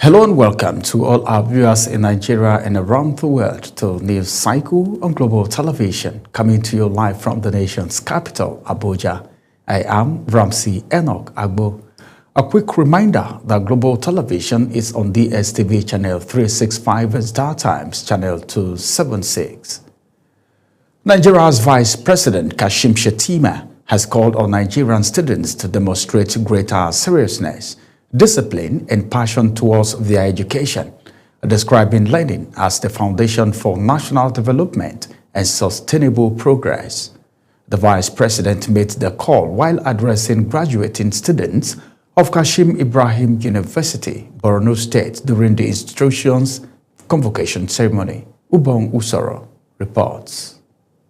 Hello and welcome to all our viewers in Nigeria and around the world to News Cycle on Global Television, coming to you live from the nation's capital, Abuja. I am Ramsey Enoch Agbo. A quick reminder that Global Television is on DSTV channel 365 and Star Times channel 276. Nigeria's Vice President Kashim Shettima has called on Nigerian students to demonstrate greater seriousness, discipline and passion towards their education, describing learning as the foundation for national development and sustainable progress. The Vice President made the call while addressing graduating students of Kashim Ibrahim University, Borno State, during the institution's convocation ceremony. Ubong Usoro reports.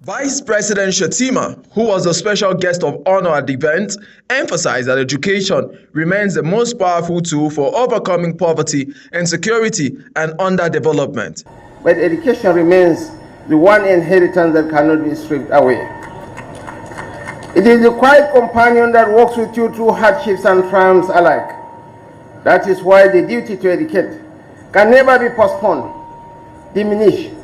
Vice President Shettima, who was a special guest of honor at the event, emphasized that education remains the most powerful tool for overcoming poverty, insecurity, and underdevelopment. But education remains the one inheritance that cannot be stripped away. It is the quiet companion that walks with you through hardships and triumphs alike. That is why the duty to educate can never be postponed, diminished,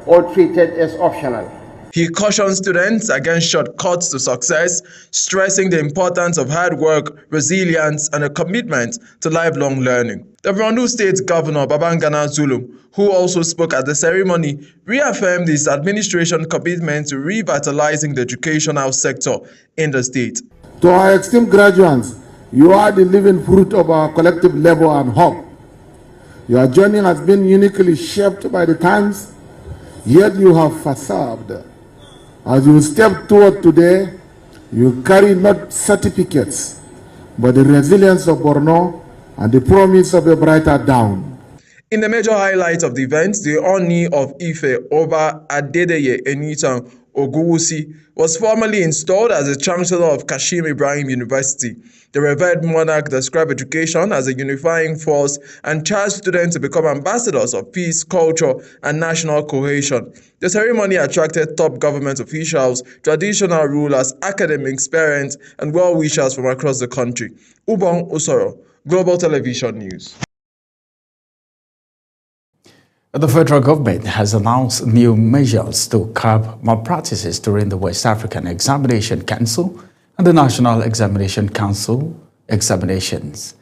or treated as optional. He cautioned students against shortcuts to success, stressing the importance of hard work, resilience, and a commitment to lifelong learning. The Borno State Governor Babangana Zulum, who also spoke at the ceremony, reaffirmed his administration commitment to revitalizing the educational sector in the state. To our esteemed graduates, you are the living fruit of our collective labor and hope. Your journey has been uniquely shaped by the times, yet you have persevered. As you step toward today, you carry not certificates, but the resilience of Borno and the promise of a brighter dawn. In the major highlight of the event, the Oni of Ife, Oba Adedeye Enitan Oguwusi, was formally installed as the Chancellor of Kashim Ibrahim University. The revered monarch described education as a unifying force and charged students to become ambassadors of peace, culture, and national cohesion. The ceremony attracted top government officials, traditional rulers, academics, parents, and well-wishers from across the country. Ubong Usoro, Global Television News. The federal government has announced new measures to curb malpractices during the West African Examination Council and the National Examination Council examinations.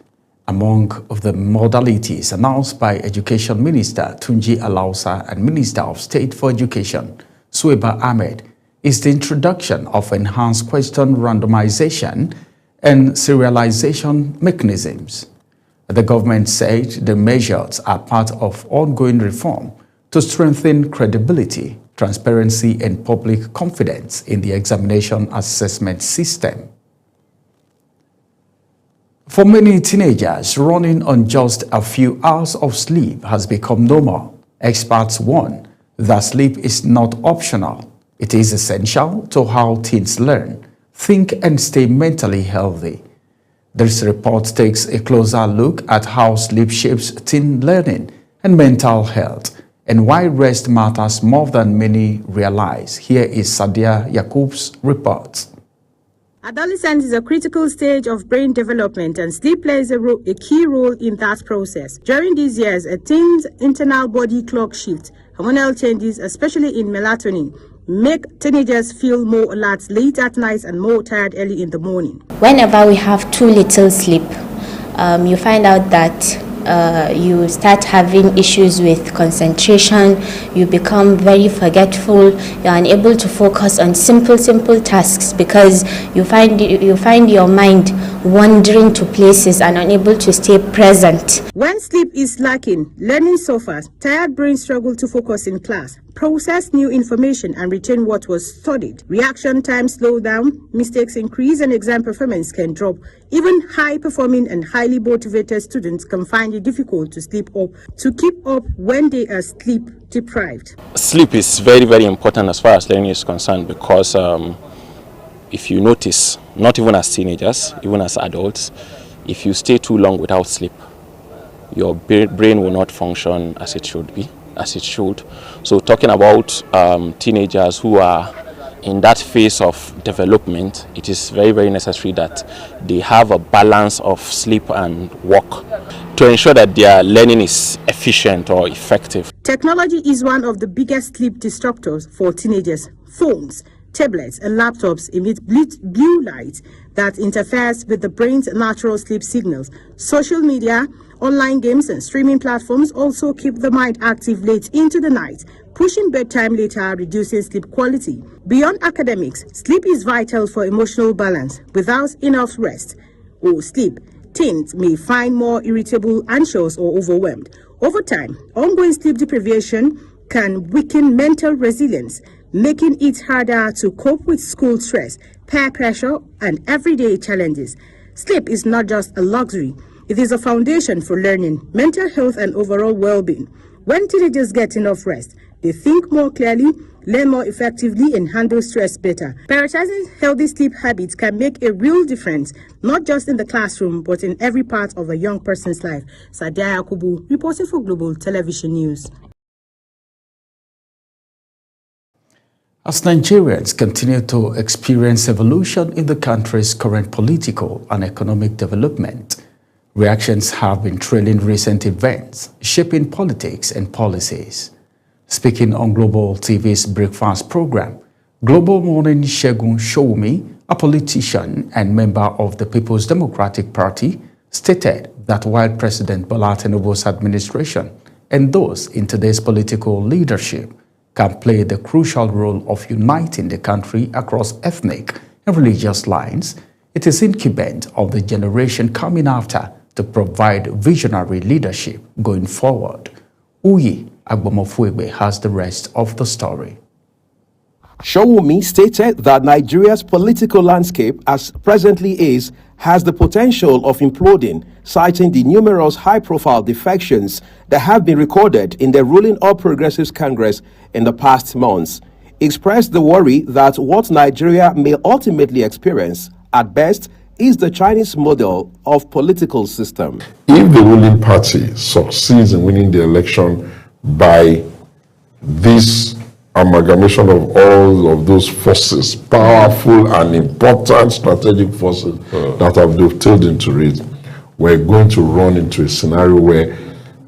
Among the modalities announced by Education Minister Tunji Alausa and Minister of State for Education Sueba Ahmed is the introduction of enhanced question randomization and serialization mechanisms. The government said the measures are part of ongoing reform to strengthen credibility, transparency, and public confidence in the examination assessment system. For many teenagers, running on just a few hours of sleep has become normal. Experts warn that sleep is not optional. It is essential to how teens learn, think, and stay mentally healthy. This report takes a closer look at how sleep shapes teen learning and mental health, and why rest matters more than many realize. Here is Sadia Yakub's report. Adolescence is a critical stage of brain development, and sleep plays a key role in that process. During these years, a teen's internal body clock shifts, hormonal changes, especially in melatonin, make teenagers feel more alert late at night and more tired early in the morning. Whenever we have too little sleep, you find out that you start having issues with concentration, you become very forgetful, you're unable to focus on simple tasks because you find your mind wandering to places and unable to stay present. When sleep is lacking, learning suffers. Tired brains struggle to focus in class, process new information, and retain what was studied. Reaction times slow down, mistakes increase, and exam performance can drop. Even high-performing and highly motivated students can find it difficult to keep up when they are sleep deprived. Sleep is very, very important as far as learning is concerned because if you notice, not even as teenagers, even as adults, if you stay too long without sleep, your brain will not function as it should. So talking about teenagers who are in that phase of development, it is very, very necessary that they have a balance of sleep and work to ensure that their learning is efficient or effective. Technology is one of the biggest sleep disruptors for teenagers. Phones, tablets, and laptops emit blue light that interferes with the brain's natural sleep signals. Social media, online games, and streaming platforms also keep the mind active late into the night, pushing bedtime later, reducing sleep quality. Beyond academics, sleep is vital for emotional balance. Without enough rest or sleep, teens may find more irritable, anxious, or overwhelmed. Over time, ongoing sleep deprivation can weaken mental resilience, making it harder to cope with school stress, peer pressure, and everyday challenges. Sleep is not just a luxury. It is a foundation for learning, mental health, and overall well-being. When teenagers get enough rest, they think more clearly, learn more effectively, and handle stress better. Prioritizing healthy sleep habits can make a real difference, not just in the classroom, but in every part of a young person's life. Sadia Yakubu, reporting for Global Television News. As Nigerians continue to experience evolution in the country's current political and economic development, reactions have been trailing recent events, shaping politics and policies. Speaking on Global TV's breakfast program, Global Morning Segun Showumi, a politician and member of the People's Democratic Party, stated that while President Bola Tinubu's administration and those in today's political leadership can play the crucial role of uniting the country across ethnic and religious lines, it is incumbent on the generation coming after to provide visionary leadership going forward. Uyi Agbomofuegbe has the rest of the story. Showumi stated that Nigeria's political landscape, as presently is, has the potential of imploding, citing the numerous high-profile defections that have been recorded in the ruling All Progressives Congress in the past months. He expressed the worry that what Nigeria may ultimately experience, at best, is the Chinese model of political system. If the ruling party succeeds in winning the election by this amalgamation of all of those forces, powerful and important strategic forces that have dovetailed into it, we're going to run into a scenario where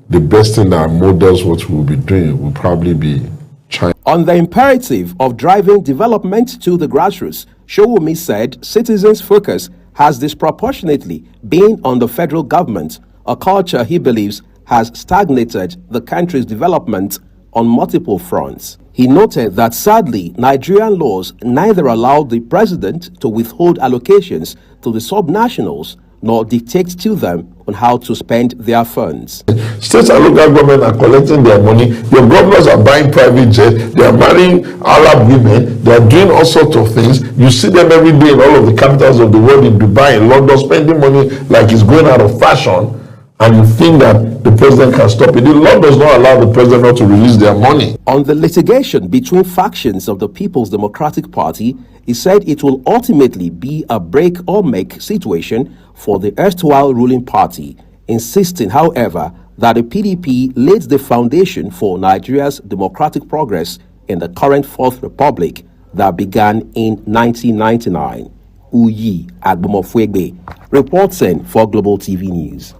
the best thing that models what we'll be doing will probably be China. On the imperative of driving development to the grassroots, Showumi said citizens' focus has disproportionately been on the federal government, a culture he believes has stagnated the country's development on multiple fronts. He noted that sadly, Nigerian laws neither allow the president to withhold allocations to the subnationals nor dictate to them on how to spend their funds. States and local government are collecting their money. Your governors are buying private jets. They are marrying Arab women. They are doing all sorts of things. You see them every day in all of the capitals of the world, in Dubai, in London, spending money like it's going out of fashion. And you think that the president can stop it. The law does not allow the president not to release their money. On the litigation between factions of the People's Democratic Party, he said it will ultimately be a break or make situation for the erstwhile ruling party, insisting, however, that the PDP laid the foundation for Nigeria's democratic progress in the current Fourth Republic that began in 1999. Uyi Agbomofuegbe, reporting for Global TV News.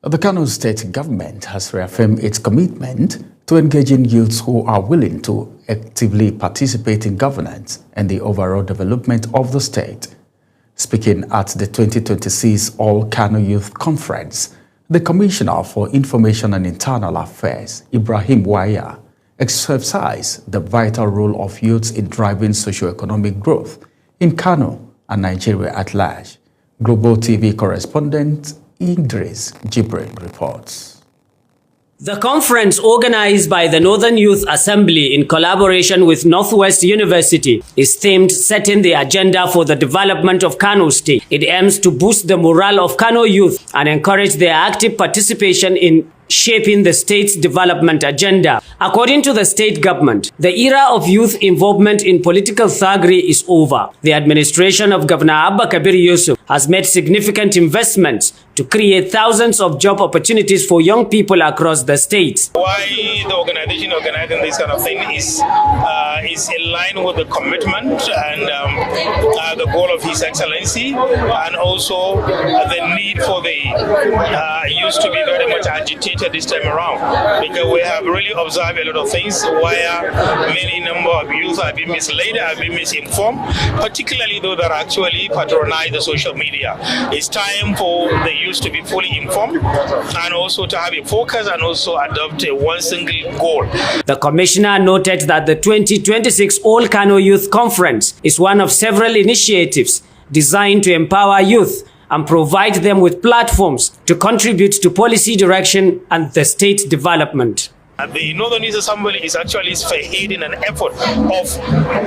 The Kano State government has reaffirmed its commitment to engaging youths who are willing to actively participate in governance and the overall development of the state. Speaking at the 2026 All Kano Youth Conference, the Commissioner for Information and Internal Affairs, Ibrahim Waya, emphasized the vital role of youths in driving socio-economic growth in Kano and Nigeria at large. Global TV correspondent Idris Jibril reports. The conference, organized by the Northern Youth Assembly in collaboration with Northwest University, is themed Setting the Agenda for the Development of Kano State. It aims to boost the morale of Kano youth and encourage their active participation in shaping the state's development agenda. According to the state government, the era of youth involvement in political thuggery is over. The administration of Governor Abba Kabir Yusuf has made significant investments to create thousands of job opportunities for young people across the state. Why the organization organizing this kind of thing is in line with the commitment and the goal of His Excellency, and also the need for the youth to be very much agitated this time around, because we have really observed a lot of things where many number of youth have been misled, have been misinformed, particularly those that actually patronize the social media. It's time for the youth to be fully informed and also to have a focus and also adopt one single goal. The commissioner noted that the 2026 All Kano Youth Conference is one of several initiatives designed to empower youth and provide them with platforms to contribute to policy direction and the state development. The Northern Youth Assembly is actually spearheading an effort of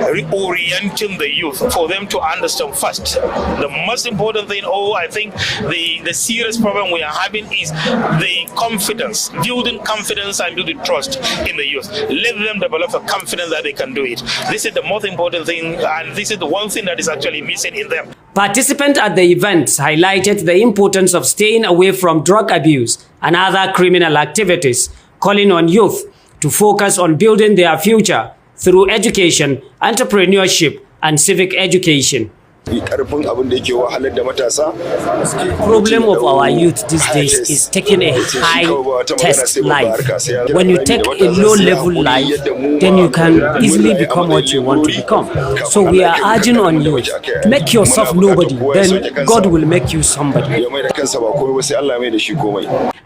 reorienting the youth for them to understand first. The most important thing, I think the serious problem we are having is the confidence, building confidence and building trust in the youth. Let them develop a confidence that they can do it. This is the most important thing, and this is the one thing that is actually missing in them. Participants at the event highlighted the importance of staying away from drug abuse and other criminal activities, calling on youth to focus on building their future through education, entrepreneurship, and civic education. The problem of our youth these days is taking a high test life. When you take a low level life, then you can easily become what you want to become. So we are urging on you, make yourself nobody, then God will make you somebody.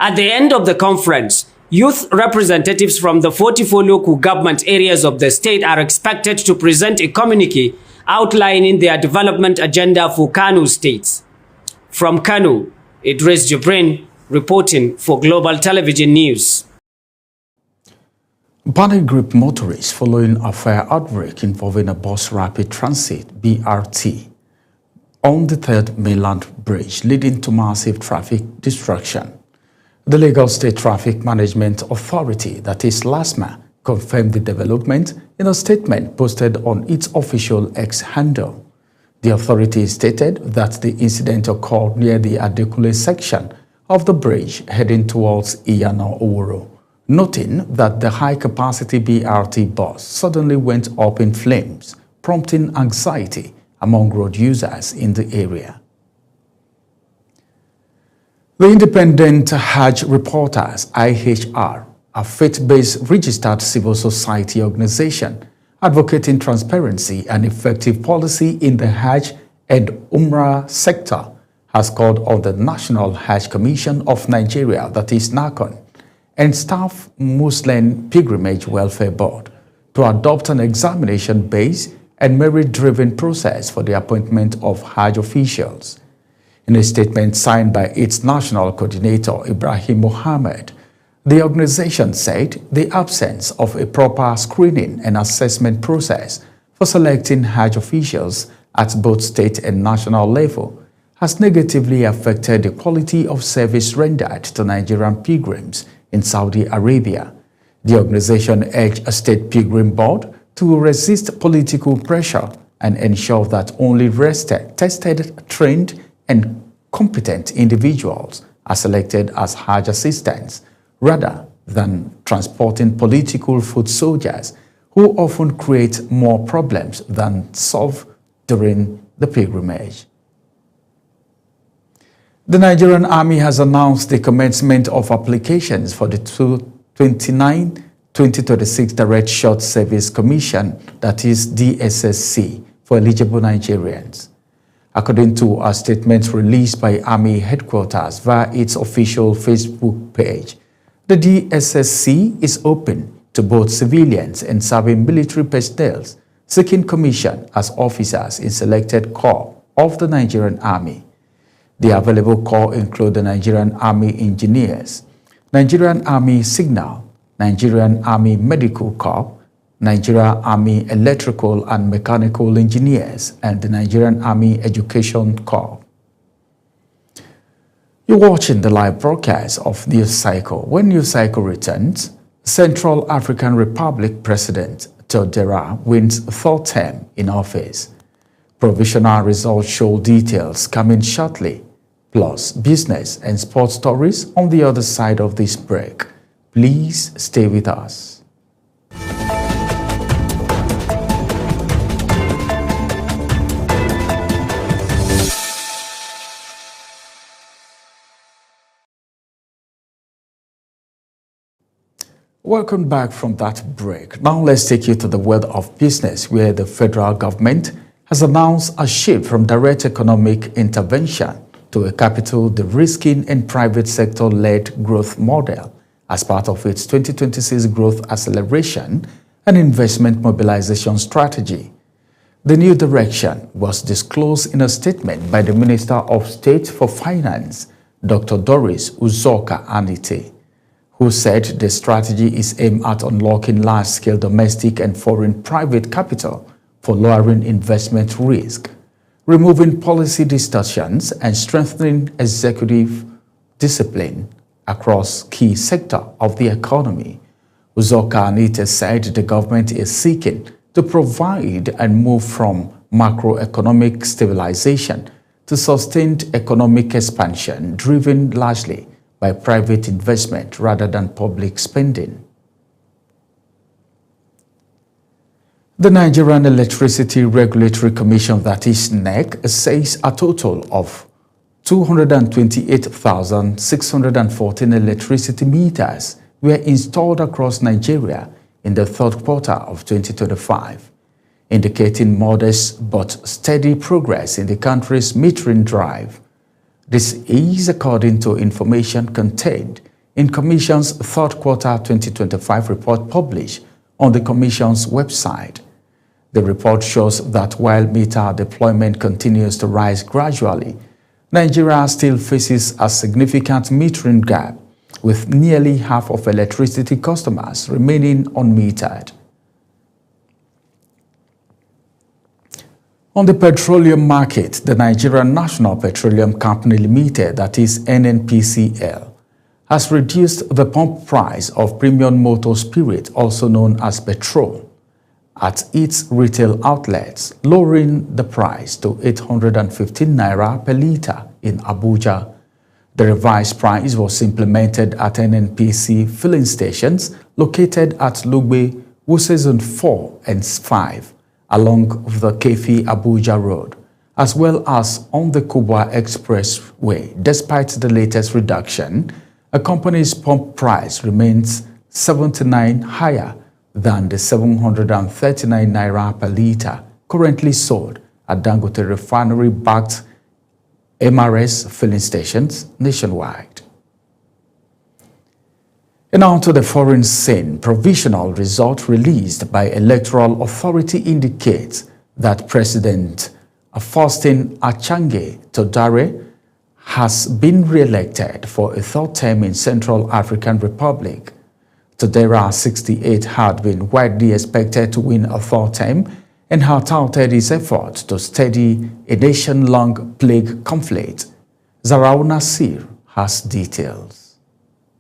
At the end of the conference, youth representatives from the 44 local government areas of the state are expected to present a communique outlining their development agenda for Kano states. From Kano, Idris Jibrin reporting for Global Television News. Panic group motorists following a fire outbreak involving a bus rapid transit BRT on the Third Mainland Bridge, leading to massive traffic destruction. The Lagos State Traffic Management Authority, that is LASMA, confirmed the development in a statement posted on its official X handle. The authority stated that the incident occurred near the Adekunle section of the bridge heading towards Iyana Oworo, noting that the high-capacity BRT bus suddenly went up in flames, prompting anxiety among road users in the area. The Independent Hajj Reporters, IHR, a faith-based registered civil society organization advocating transparency and effective policy in the Hajj and Umrah sector, has called on the National Hajj Commission of Nigeria, that is NACON, and Staff Muslim Pilgrimage Welfare Board to adopt an examination-based and merit-driven process for the appointment of Hajj officials. In a statement signed by its national coordinator, Ibrahim Mohammed, the organization said the absence of a proper screening and assessment process for selecting Hajj officials at both state and national level has negatively affected the quality of service rendered to Nigerian pilgrims in Saudi Arabia. The organization urged a state pilgrim board to resist political pressure and ensure that only tested, trained, and competent individuals are selected as Hajj assistants, rather than transporting political foot soldiers who often create more problems than solve during the pilgrimage. The Nigerian Army has announced the commencement of applications for the 2026 Direct Short Service Commission, that is DSSC, for eligible Nigerians. According to a statement released by Army Headquarters via its official Facebook page, the DSSC is open to both civilians and serving military personnel seeking commission as officers in selected corps of the Nigerian Army. The available corps include the Nigerian Army Engineers, Nigerian Army Signal, Nigerian Army Medical Corps, Nigerian Army Electrical and Mechanical Engineers, and the Nigerian Army Education Corps. You're watching the live broadcast of News Cycle. When News Cycle returns, Central African Republic President Touadéra wins third term in office. Provisional results show details coming shortly, plus business and sports stories on the other side of this break. Please stay with us. Welcome back from that break. Now let's take you to the world of business, where the federal government has announced a shift from direct economic intervention to a capital de-risking and private sector-led growth model as part of its 2026 growth acceleration and investment mobilization strategy. The new direction was disclosed in a statement by the Minister of State for Finance, Dr. Doris Uzoka Anite, who said the strategy is aimed at unlocking large-scale domestic and foreign private capital for lowering investment risk, removing policy distortions, and strengthening executive discipline across key sectors of the economy. Uzoka Anite said the government is seeking to provide and move from macroeconomic stabilization to sustained economic expansion driven largely by private investment rather than public spending. The Nigerian Electricity Regulatory Commission, that is NEC, says a total of 228,614 electricity meters were installed across Nigeria in the third quarter of 2025, indicating modest but steady progress in the country's metering drive. This is according to information contained in Commission's third quarter 2025 report published on the Commission's website. The report shows that while meter deployment continues to rise gradually, Nigeria still faces a significant metering gap, with nearly half of electricity customers remaining unmetered. On the petroleum market, the Nigerian National Petroleum Company Limited, that is NNPCL, has reduced the pump price of premium motor spirit, also known as petrol, at its retail outlets, lowering the price to 815 naira per litre in Abuja. The revised price was implemented at NNPC filling stations located at Lugbe, Wuse Zone 4 and 5, along the Kefi Abuja Road, as well as on the Kubwa Expressway. Despite the latest reduction, a company's pump price remains 79 higher than the 739 naira per litre currently sold at Dangote Refinery-backed MRS filling stations nationwide. And on to the foreign scene. Provisional result released by Electoral Authority indicates that President Faustin Archange Todare has been re-elected for a third term in Central African Republic. Todera, 68, had been widely expected to win a third term and had touted his efforts to steady a nation-long plague conflict. Zarau Nasir has details.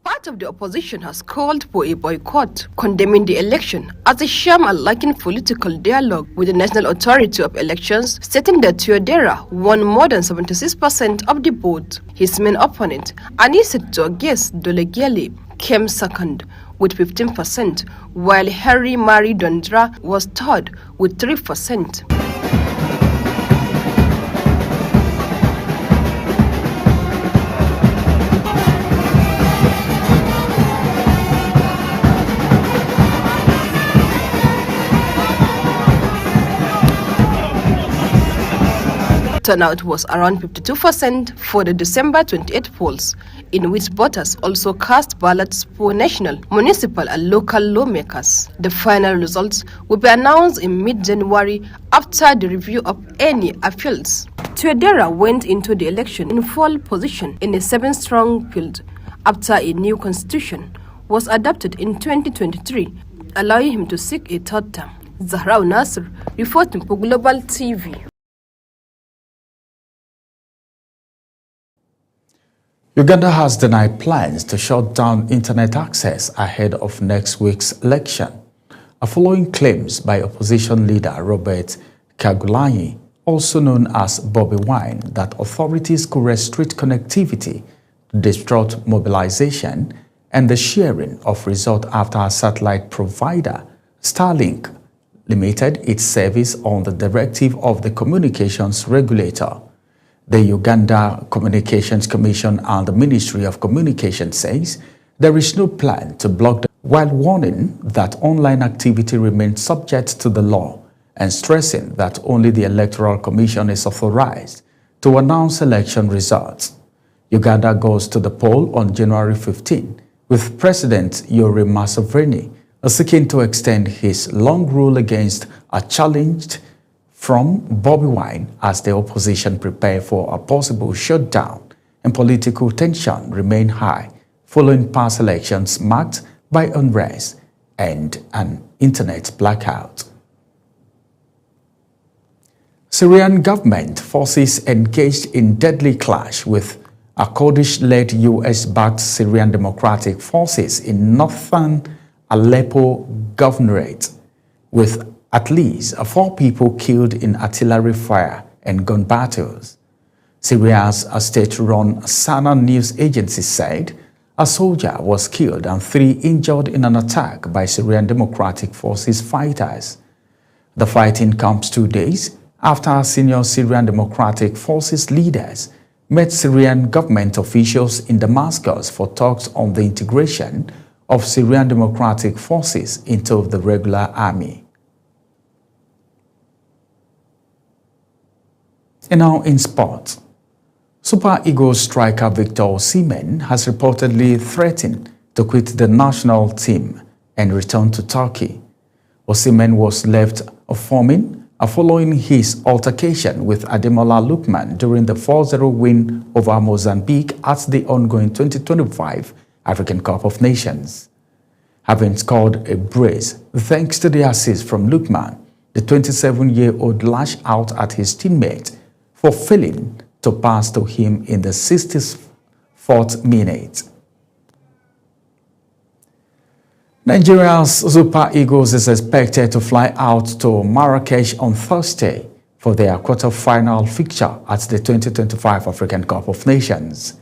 Part of the opposition has called for a boycott, condemning the election as a sham and lacking political dialogue with the National Authority of Elections, stating that Todera won more than 76% of the vote. His main opponent, Aniseto Oges Dolegele, came second with 15%, while Harry Mari Dondra was third with 3%. Turnout was around 52% for the December 28 polls, in which voters also cast ballots for national, municipal and local lawmakers. The final results will be announced in mid-January after the review of any appeals. Todera went into the election in pole position in a 7-strong field after a new constitution was adopted in 2023, allowing him to seek a third term. Zahrau Nasir, reporting for Global TV. Uganda has denied plans to shut down internet access ahead of next week's election, following claims by opposition leader Robert Kyagulanyi, also known as Bobby Wine, that authorities could restrict connectivity to disrupt mobilization and the sharing of results after our satellite provider, Starlink, limited its service on the directive of the communications regulator. The Uganda Communications Commission and the Ministry of Communication says there is no plan to block them, while warning that online activity remains subject to the law and stressing that only the Electoral Commission is authorized to announce election results. Uganda goes to the poll on January 15, with President Yoweri Museveni seeking to extend his long rule against a challenge from Bobi Wine as the opposition prepare for a possible shutdown, and political tension remain high following past elections marked by unrest and an internet blackout. Syrian government forces engaged in deadly clash with a Kurdish-led US-backed Syrian Democratic Forces in northern Aleppo Governorate, with at least 4 people killed in artillery fire and gun battles. Syria's state-run Sana news agency said a soldier was killed and 3 injured in an attack by Syrian Democratic Forces fighters. The fighting comes 2 days after senior Syrian Democratic Forces leaders met Syrian government officials in Damascus for talks on the integration of Syrian Democratic Forces into the regular army. And now in sports, Super Eagles striker Victor Osimhen has reportedly threatened to quit the national team and return to Turkey. Osimhen was left following his altercation with Ademola Lookman during the 4-0 win over Mozambique at the ongoing 2025 African Cup of Nations. Having scored a brace thanks to the assist from Lookman, the 27-year-old lashed out at his teammate for failing to pass to him in the 64th minute. Nigeria's Super Eagles is expected to fly out to Marrakesh on Thursday for their quarter-final fixture at the 2025 African Cup of Nations.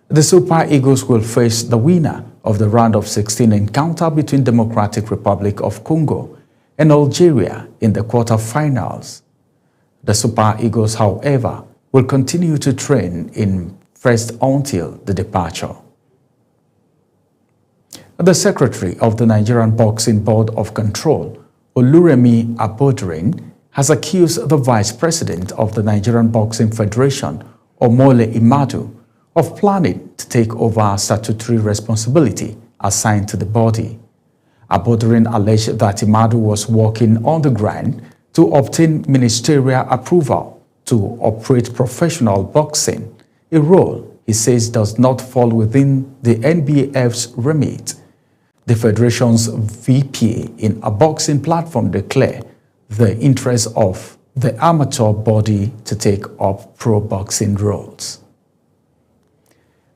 The Super Eagles will face the winner of the round of 16 encounter between Democratic Republic of Congo and Algeria in the quarter-finals. The Super Eagles, however, will continue to train in first until the departure. The Secretary of the Nigerian Boxing Board of Control, Oluremi Abodurin, has accused the Vice President of the Nigerian Boxing Federation, Omole Imadu, of planning to take over statutory responsibility assigned to the body. Abodurin alleged that Imadu was working on the ground to obtain ministerial approval to operate professional boxing, a role he says does not fall within the NBF's remit. The Federation's VP in a boxing platform declared the interest of the amateur body to take up pro boxing roles.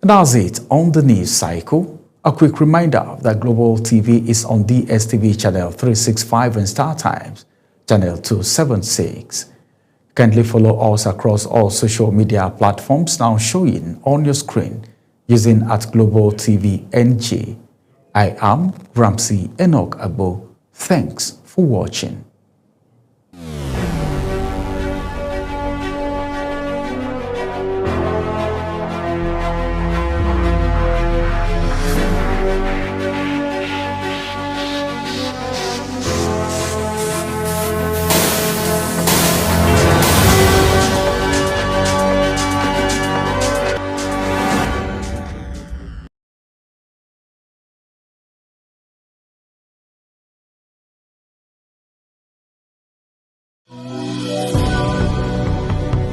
That's it on the news cycle. A quick reminder that Global TV is on DSTV channel 365 and Star Times channel 276. Kindly follow us across all social media platforms now showing on your screen using @Global TV NG. I am Ramsey Enoch Abo. Thanks for watching.